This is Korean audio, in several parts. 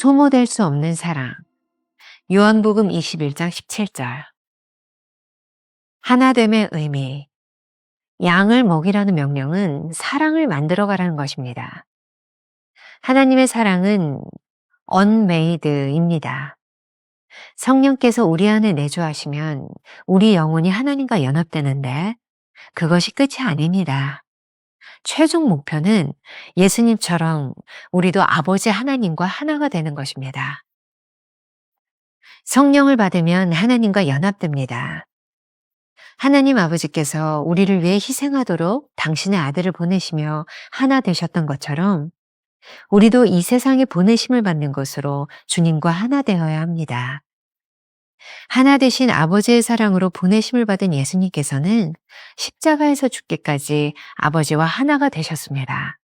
소모될 수 없는 사랑. 요한복음 21장 17절. 하나됨의 의미. 양을 먹이라는 명령은 사랑을 만들어가라는 것입니다. 하나님의 사랑은 unmade입니다. 성령께서 우리 안에 내주하시면 우리 영혼이 하나님과 연합되는데 그것이 끝이 아닙니다. 최종 목표는 예수님처럼 우리도 아버지 하나님과 하나가 되는 것입니다. 성령을 받으면 하나님과 연합됩니다. 하나님 아버지께서 우리를 위해 희생하도록 당신의 아들을 보내시며 하나 되셨던 것처럼 우리도 이 세상에 보내심을 받는 것으로 주님과 하나 되어야 합니다. 하나 되신 아버지의 사랑으로 보내심을 받은 예수님께서는 십자가에서 죽기까지 아버지와 하나가 되셨습니다.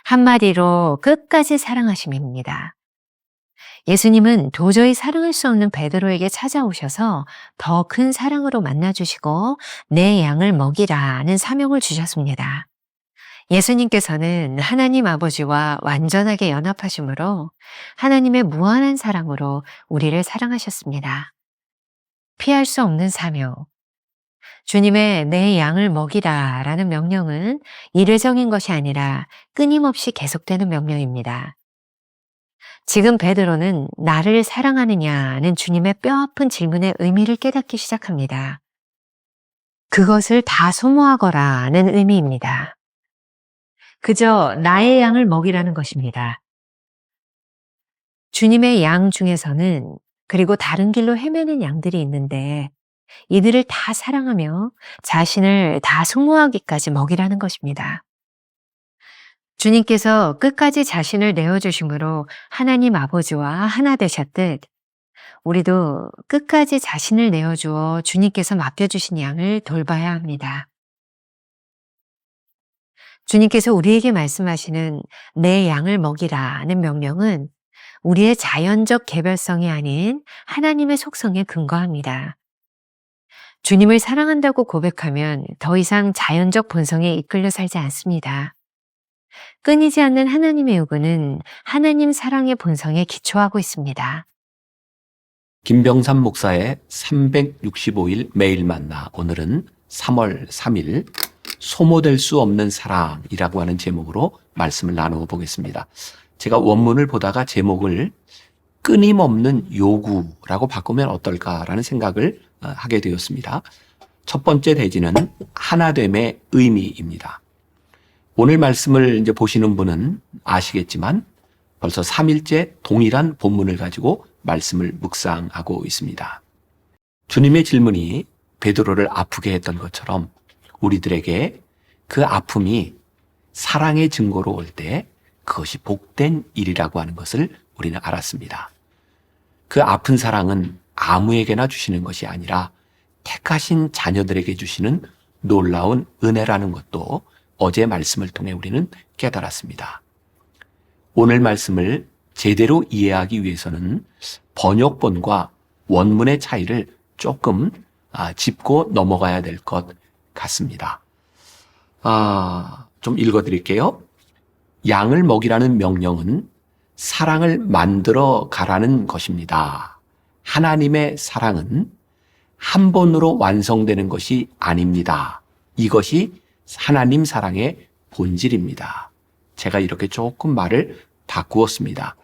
한마디로 끝까지 사랑하심입니다. 예수님은 도저히 사랑할 수 없는 베드로에게 찾아오셔서 더 큰 사랑으로 만나주시고 내 양을 먹이라는 사명을 주셨습니다. 예수님께서는 하나님 아버지와 완전하게 연합하심으로 하나님의 무한한 사랑으로 우리를 사랑하셨습니다. 피할 수 없는 사명. 주님의 내 양을 먹이라 라는 명령은 이례적인 것이 아니라 끊임없이 계속되는 명령입니다. 지금 베드로는 나를 사랑하느냐는 주님의 뼈아픈 질문의 의미를 깨닫기 시작합니다. 그것을 다 소모하거라는 의미입니다. 그저 나의 양을 먹이라는 것입니다. 주님의 양 중에서는 그리고 다른 길로 헤매는 양들이 있는데 이들을 다 사랑하며 자신을 다 소모하기까지 먹이라는 것입니다. 주님께서 끝까지 자신을 내어주심으로 하나님 아버지와 하나 되셨듯 우리도 끝까지 자신을 내어주어 주님께서 맡겨주신 양을 돌봐야 합니다. 주님께서 우리에게 말씀하시는 내 양을 먹이라는 명령은 우리의 자연적 개별성이 아닌 하나님의 속성에 근거합니다. 주님을 사랑한다고 고백하면 더 이상 자연적 본성에 이끌려 살지 않습니다. 끊이지 않는 하나님의 요구는 하나님 사랑의 본성에 기초하고 있습니다. 김병삼 목사의 365일 매일 만나, 오늘은 3월 3일 소모될 수 없는 사랑이라고 하는 제목으로 말씀을 나누어 보겠습니다. 제가 원문을 보다가 제목을 끊임없는 요구라고 바꾸면 어떨까라는 생각을 하게 되었습니다. 첫 번째 대지는 하나됨의 의미입니다. 오늘 말씀을 이제 보시는 분은 아시겠지만 벌써 3일째 동일한 본문을 가지고 말씀을 묵상하고 있습니다. 주님의 질문이 베드로를 아프게 했던 것처럼 우리들에게 그 아픔이 사랑의 증거로 올 때 그것이 복된 일이라고 하는 것을 우리는 알았습니다. 그 아픈 사랑은 아무에게나 주시는 것이 아니라 택하신 자녀들에게 주시는 놀라운 은혜라는 것도 어제 말씀을 통해 우리는 깨달았습니다. 오늘 말씀을 제대로 이해하기 위해서는 번역본과 원문의 차이를 조금 짚고 넘어가야 될 것 같습니다. 좀 읽어드릴게요. 양을 먹이라는 명령은 사랑을 만들어 가라는 것입니다. 하나님의 사랑은 한 번으로 완성되는 것이 아닙니다. 이것이 하나님 사랑의 본질입니다. 제가 이렇게 조금 말을 바꾸었습니다.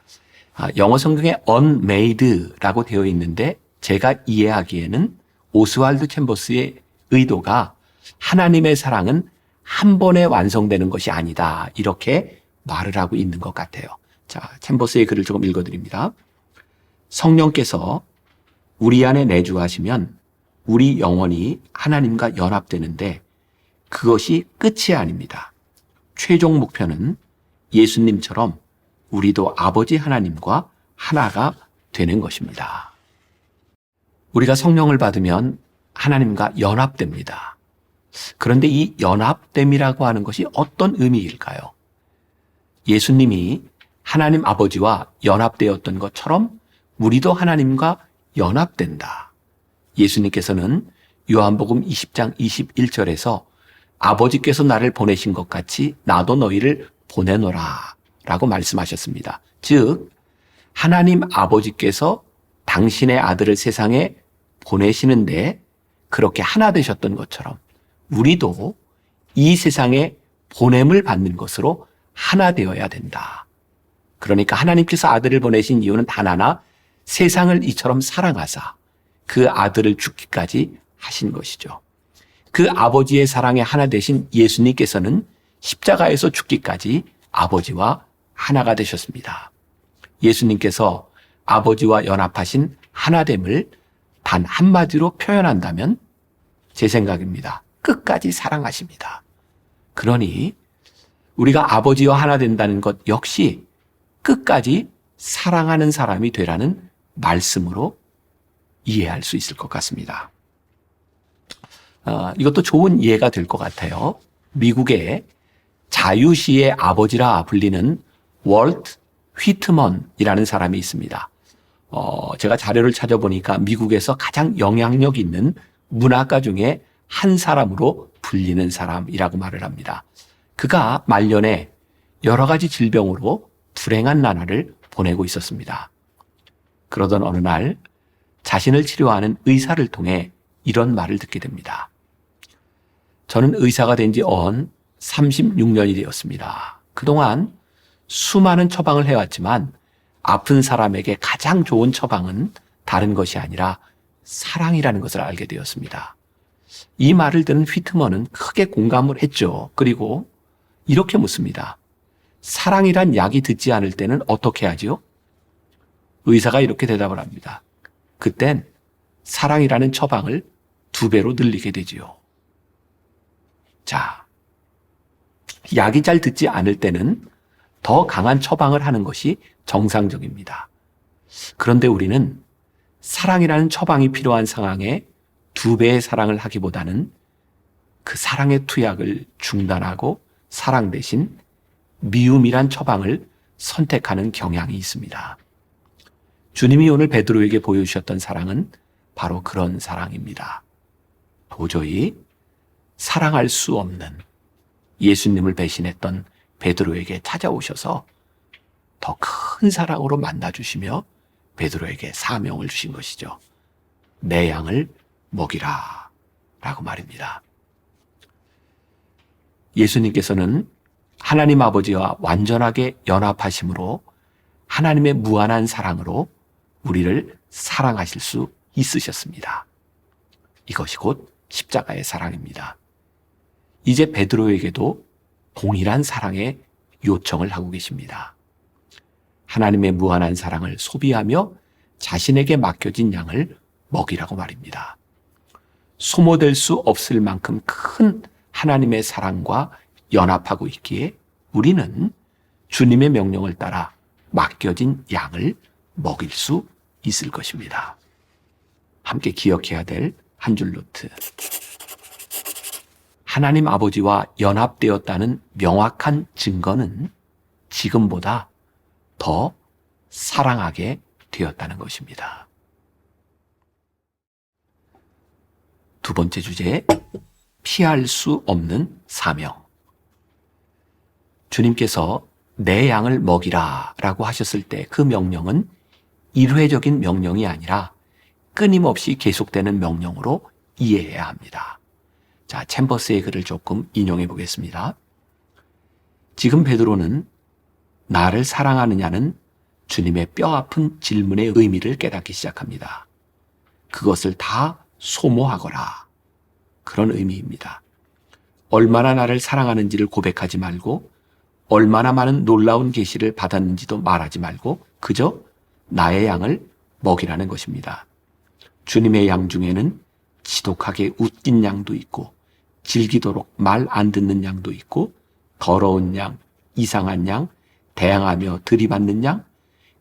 영어 성경에 unmade라고 되어 있는데 제가 이해하기에는 오스왈드 챔버스의 의도가 하나님의 사랑은 한 번에 완성되는 것이 아니다, 이렇게 말을 하고 있는 것 같아요. 자, 챔버스의 글을 조금 읽어드립니다. 성령께서 우리 안에 내주하시면 우리 영혼이 하나님과 연합되는데 그것이 끝이 아닙니다. 최종 목표는 예수님처럼 우리도 아버지 하나님과 하나가 되는 것입니다. 우리가 성령을 받으면 하나님과 연합됩니다. 그런데 이 연합됨이라고 하는 것이 어떤 의미일까요? 예수님이 하나님 아버지와 연합되었던 것처럼 우리도 하나님과 연합된다. 예수님께서는 요한복음 20장 21절에서 아버지께서 나를 보내신 것 같이 나도 너희를 보내노라 라고 말씀하셨습니다. 즉 하나님 아버지께서 당신의 아들을 세상에 보내시는데 그렇게 하나 되셨던 것처럼 우리도 이 세상에 보냄을 받는 것으로 하나 되어야 된다. 그러니까 하나님께서 아들을 보내신 이유는 단 하나, 세상을 이처럼 사랑하사 그 아들을 죽기까지 하신 것이죠. 그 아버지의 사랑에 하나 되신 예수님께서는 십자가에서 죽기까지 아버지와 하나가 되셨습니다. 예수님께서 아버지와 연합하신 하나됨을 단 한마디로 표현한다면 제 생각입니다. 끝까지 사랑하십니다. 그러니 우리가 아버지와 하나 된다는 것 역시 끝까지 사랑하는 사람이 되라는 말씀으로 이해할 수 있을 것 같습니다. 이것도 좋은 이해가 될 것 같아요. 미국의 자유시의 아버지라 불리는 월트 휘트먼이라는 사람이 있습니다. 제가 자료를 찾아보니까 미국에서 가장 영향력 있는 문학가 중에 한 사람으로 불리는 사람이라고 말을 합니다. 그가 말년에 여러 가지 질병으로 불행한 나날을 보내고 있었습니다. 그러던 어느 날 자신을 치료하는 의사를 통해 이런 말을 듣게 됩니다. 저는 의사가 된 지 언 36년이 되었습니다. 그동안 수많은 처방을 해왔지만 아픈 사람에게 가장 좋은 처방은 다른 것이 아니라 사랑이라는 것을 알게 되었습니다. 이 말을 들은 휘트먼은 크게 공감을 했죠. 그리고 이렇게 묻습니다. 사랑이란 약이 듣지 않을 때는 어떻게 하지요? 의사가 이렇게 대답을 합니다. 그땐 사랑이라는 처방을 2배로 늘리게 되지요. 자, 약이 잘 듣지 않을 때는 더 강한 처방을 하는 것이 정상적입니다. 그런데 우리는 사랑이라는 처방이 필요한 상황에 2배의 사랑을 하기보다는 그 사랑의 투약을 중단하고 사랑 대신 미움이란 처방을 선택하는 경향이 있습니다. 주님이 오늘 베드로에게 보여주셨던 사랑은 바로 그런 사랑입니다. 도저히 사랑할 수 없는 예수님을 배신했던 베드로에게 찾아오셔서 더 큰 사랑으로 만나주시며 베드로에게 사명을 주신 것이죠. 내 양을 먹이라 라고 말입니다. 예수님께서는 하나님 아버지와 완전하게 연합하심으로 하나님의 무한한 사랑으로 우리를 사랑하실 수 있으셨습니다. 이것이 곧 십자가의 사랑입니다. 이제 베드로에게도 동일한 사랑의 요청을 하고 계십니다. 하나님의 무한한 사랑을 소비하며 자신에게 맡겨진 양을 먹이라고 말입니다. 소모될 수 없을 만큼 큰 하나님의 사랑과 연합하고 있기에 우리는 주님의 명령을 따라 맡겨진 양을 먹일 수 있을 것입니다. 함께 기억해야 될 한 줄 노트. 하나님 아버지와 연합되었다는 명확한 증거는 지금보다 더 사랑하게 되었다는 것입니다. 2번째 주제, 피할 수 없는 사명. 주님께서 내 양을 먹이라 라고 하셨을 때 그 명령은 일회적인 명령이 아니라 끊임없이 계속되는 명령으로 이해해야 합니다. 자, 챔버스의 글을 조금 인용해 보겠습니다. 지금 베드로는 나를 사랑하느냐는 주님의 뼈아픈 질문의 의미를 깨닫기 시작합니다. 그것을 다 소모하거라. 그런 의미입니다. 얼마나 나를 사랑하는지를 고백하지 말고 얼마나 많은 놀라운 계시를 받았는지도 말하지 말고 그저 나의 양을 먹이라는 것입니다. 주님의 양 중에는 지독하게 웃긴 양도 있고 질기도록 말 안 듣는 양도 있고 더러운 양, 이상한 양, 대항하며 들이받는 양,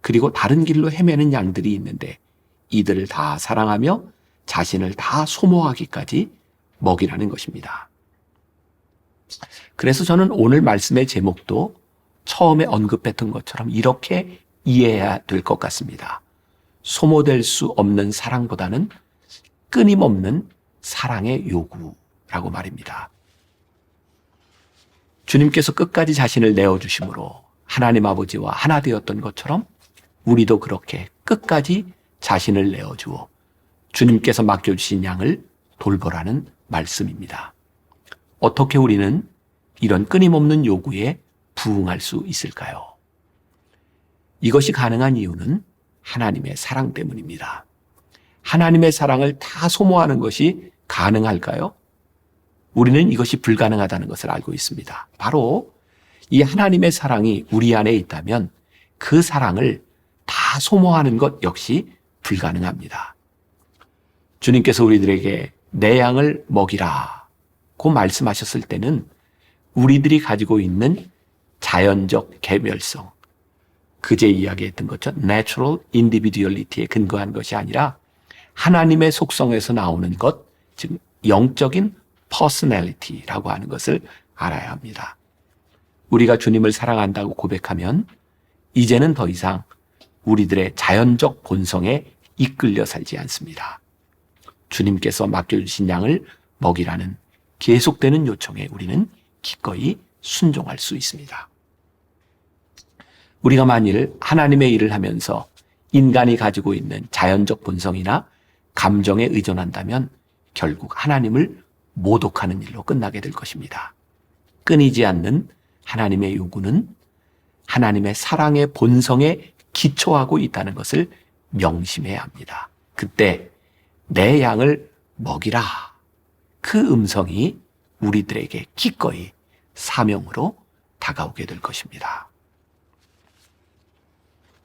그리고 다른 길로 헤매는 양들이 있는데 이들을 다 사랑하며 자신을 다 소모하기까지 먹이라는 것입니다. 그래서 저는 오늘 말씀의 제목도 처음에 언급했던 것처럼 이렇게 이해해야 될 것 같습니다. 소모될 수 없는 사랑보다는 끊임없는 사랑의 요구라고 말입니다. 주님께서 끝까지 자신을 내어주심으로 하나님 아버지와 하나 되었던 것처럼 우리도 그렇게 끝까지 자신을 내어주어 주님께서 맡겨주신 양을 돌보라는 말씀입니다. 어떻게 우리는 이런 끊임없는 요구에 부응할 수 있을까요? 이것이 가능한 이유는 하나님의 사랑 때문입니다. 하나님의 사랑을 다 소모하는 것이 가능할까요? 우리는 이것이 불가능하다는 것을 알고 있습니다. 바로 이 하나님의 사랑이 우리 안에 있다면 그 사랑을 다 소모하는 것 역시 불가능합니다. 주님께서 우리들에게 내 양을 먹이라고 말씀하셨을 때는 우리들이 가지고 있는 자연적 개별성, 그제 이야기했던 것처럼 natural individuality에 근거한 것이 아니라 하나님의 속성에서 나오는 것, 즉 영적인 personality라고 하는 것을 알아야 합니다. 우리가 주님을 사랑한다고 고백하면 이제는 더 이상 우리들의 자연적 본성에 이끌려 살지 않습니다. 주님께서 맡겨주신 양을 먹이라는 계속되는 요청에 우리는 기꺼이 순종할 수 있습니다. 우리가 만일 하나님의 일을 하면서 인간이 가지고 있는 자연적 본성이나 감정에 의존한다면 결국 하나님을 모독하는 일로 끝나게 될 것입니다. 끊이지 않는 하나님의 요구는 하나님의 사랑의 본성에 기초하고 있다는 것을 명심해야 합니다. 그때 내 양을 먹이라. 그 음성이 우리들에게 기꺼이 사명으로 다가오게 될 것입니다.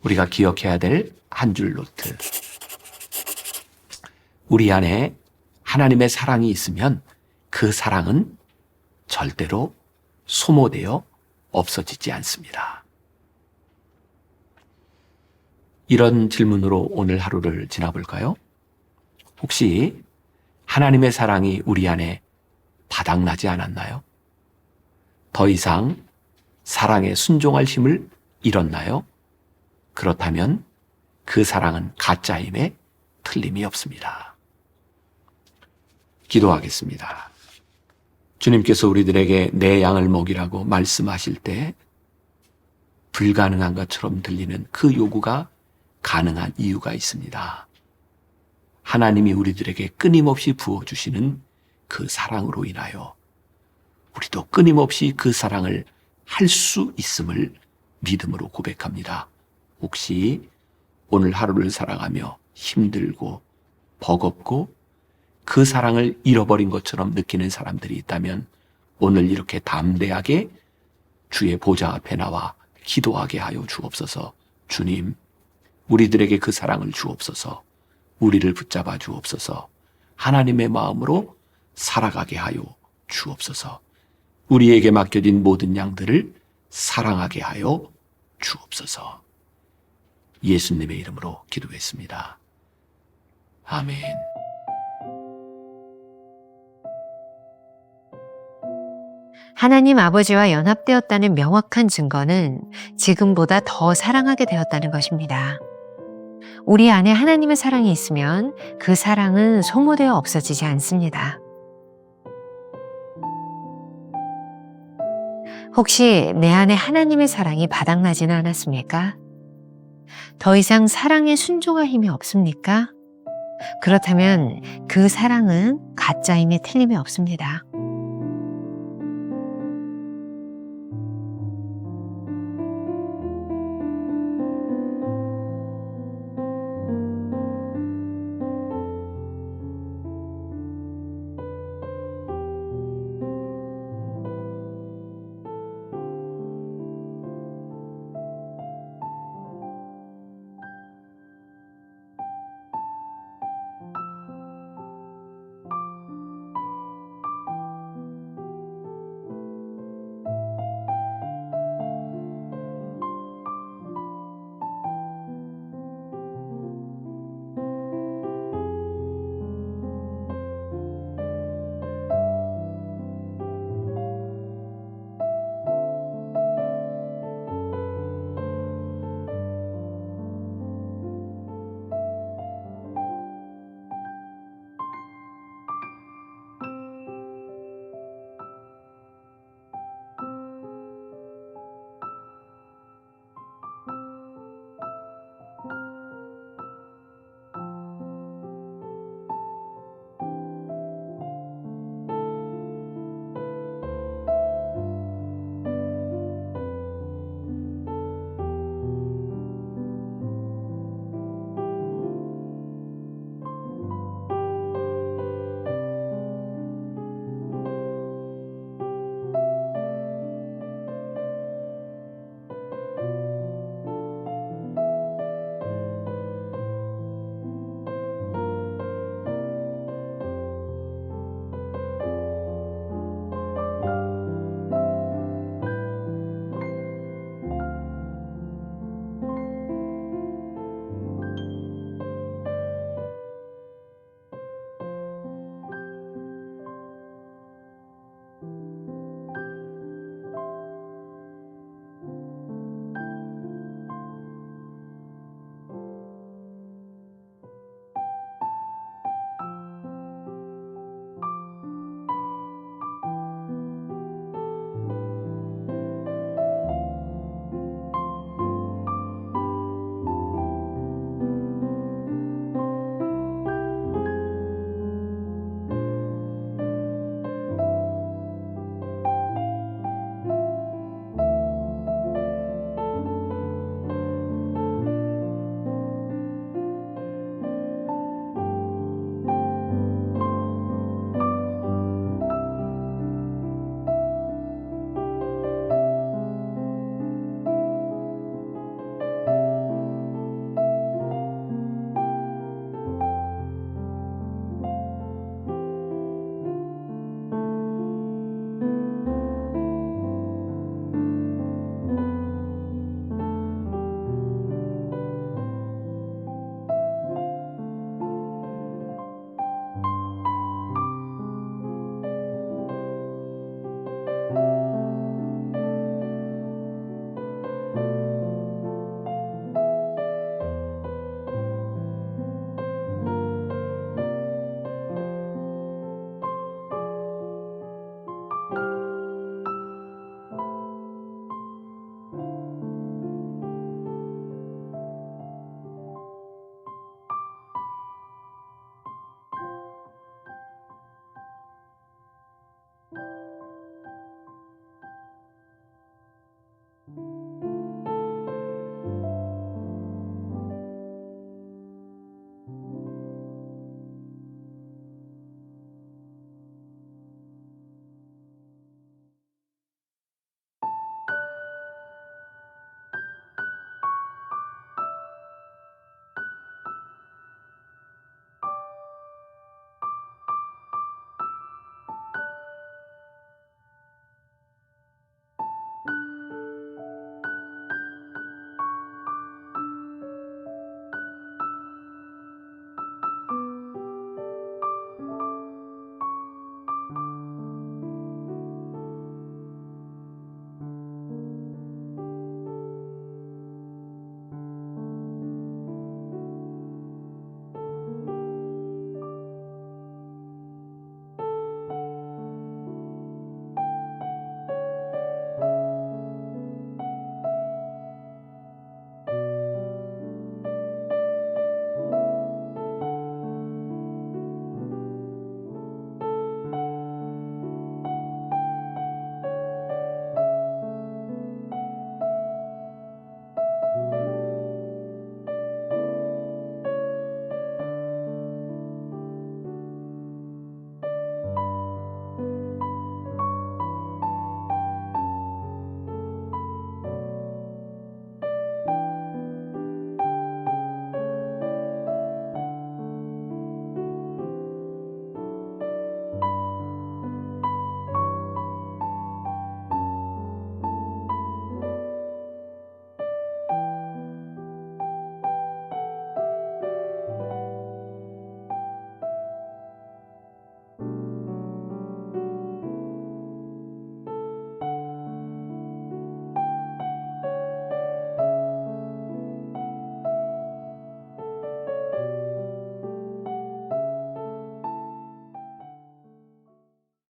우리가 기억해야 될 한 줄 노트. 우리 안에 하나님의 사랑이 있으면 그 사랑은 절대로 소모되어 없어지지 않습니다. 이런 질문으로 오늘 하루를 지나볼까요? 혹시 하나님의 사랑이 우리 안에 바닥나지 않았나요? 더 이상 사랑에 순종할 힘을 잃었나요? 그렇다면 그 사랑은 가짜임에 틀림이 없습니다. 기도하겠습니다. 주님께서 우리들에게 내 양을 먹이라고 말씀하실 때 불가능한 것처럼 들리는 그 요구가 가능한 이유가 있습니다. 하나님이 우리들에게 끊임없이 부어주시는 그 사랑으로 인하여 우리도 끊임없이 그 사랑을 할 수 있음을 믿음으로 고백합니다. 혹시 오늘 하루를 살아가며 힘들고 버겁고 그 사랑을 잃어버린 것처럼 느끼는 사람들이 있다면 오늘 이렇게 담대하게 주의 보좌 앞에 나와 기도하게 하여 주옵소서. 주님, 우리들에게 그 사랑을 주옵소서. 우리를 붙잡아 주옵소서. 하나님의 마음으로 살아가게 하여 주옵소서. 우리에게 맡겨진 모든 양들을 사랑하게 하여 주옵소서. 예수님의 이름으로 기도했습니다. 아멘. 하나님 아버지와 연합되었다는 명확한 증거는 지금보다 더 사랑하게 되었다는 것입니다. 우리 안에 하나님의 사랑이 있으면 그 사랑은 소모되어 없어지지 않습니다. 혹시 내 안에 하나님의 사랑이 바닥나지는 않았습니까? 더 이상 사랑에 순종할 힘이 없습니까? 그렇다면 그 사랑은 가짜임에 틀림이 없습니다.